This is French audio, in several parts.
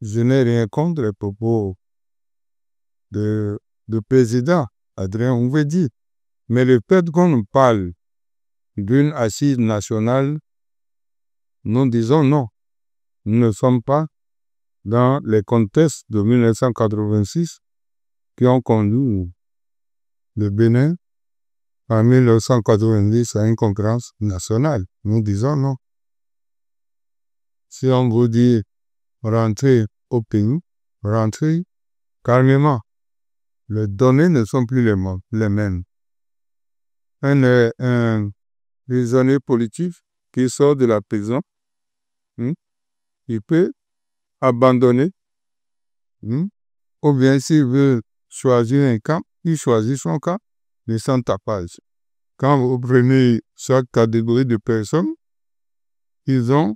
je n'ai rien contre les propos de président Adrien Gouwédi. Mais le fait qu'on nous parle d'une assise nationale, nous disons non. Nous ne sommes pas dans les contextes de 1986 qui ont conduit le Bénin en 1990 à une conférence nationale. Nous disons non. Si on vous dit rentrer au pays, rentrer calmement. Les données ne sont plus les mêmes. Un prisonnier politique qui sort de la prison, il peut abandonner, ou bien s'il veut choisir un camp, il choisit son camp, mais sans tapage. Quand vous prenez chaque catégorie de personnes, ils ont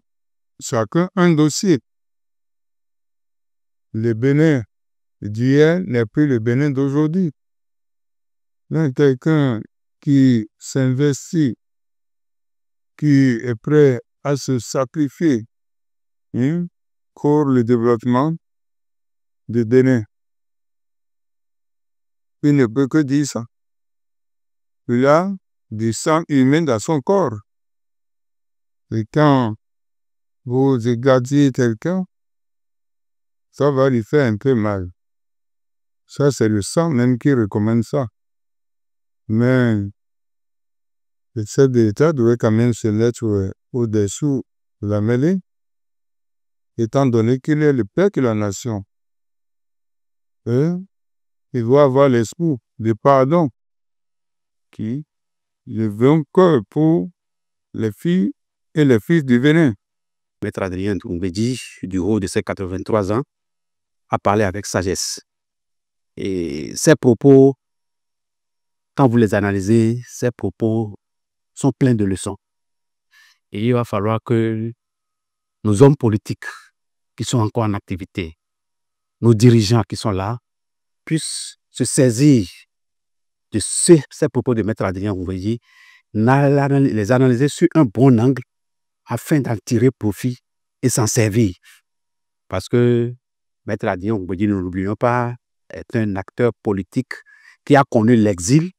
chacun un dossier. Le Bénin d'hier n'est plus le Bénin d'aujourd'hui. Là, quelqu'un qui s'investit, qui est prêt à se sacrifier pour le développement du Bénin, il ne peut que dire ça. Il a du sang humain dans son corps. Et quand vous égadiez quelqu'un, ça va lui faire un peu mal. Ça, c'est le sang même qui recommande ça. Mais le chef de l'État devrait quand même se mettre au-dessous de la mêlée, étant donné qu'il est le père de la nation. Et il doit avoir l'esprit de pardon qui est vainqueur pour les filles et les fils du Bénin. Maître Adrien Gouwédi, du haut de ses 83 ans, a parlé avec sagesse. Et ses propos, quand vous les analysez, ses propos sont pleins de leçons. Et il va falloir que nos hommes politiques qui sont encore en activité, nos dirigeants qui sont là, puissent se saisir de ces propos de Maître Adrien Gouwédi, les analyser sur un bon angle afin d'en tirer profit et s'en servir. Parce que Maître Adrien Gouwédi, ne l'oublions pas, est un acteur politique qui a connu l'exil,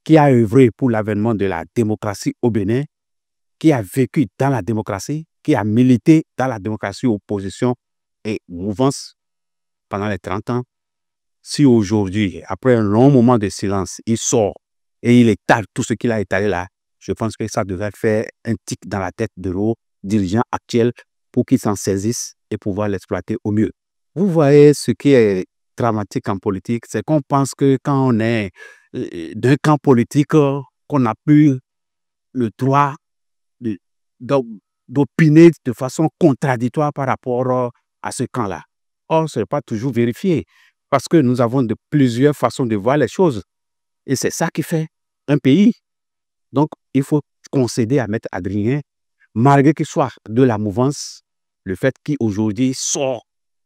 qui a œuvré pour l'avènement de la démocratie au Bénin, qui a vécu dans la démocratie, qui a milité dans la démocratie, opposition et mouvance pendant les 30 ans. Si aujourd'hui, après un long moment de silence, il sort et il étale tout ce qu'il a étalé là, je pense que ça devrait faire un tic dans la tête de nos dirigeants actuels pour qu'ils s'en saisissent et pouvoir l'exploiter au mieux. Vous voyez, ce qui est dramatique en politique, c'est qu'on pense que quand on est d'un camp politique, qu'on n'a plus le droit d'opiner de façon contradictoire par rapport à ce camp-là. Or, ce n'est pas toujours vérifié, parce que nous avons plusieurs façons de voir les choses. Et c'est ça qui fait un pays. Donc, il faut concéder à Maître Adrien, malgré qu'il soit de la mouvance, le fait qu'aujourd'hui sort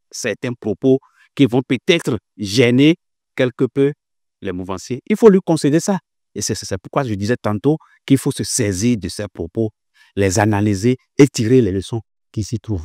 certains propos qui vont peut-être gêner quelque peu les mouvanciers. Il faut lui concéder ça. Et c'est pourquoi je disais tantôt qu'il faut se saisir de ces propos, les analyser et tirer les leçons qui s'y trouvent.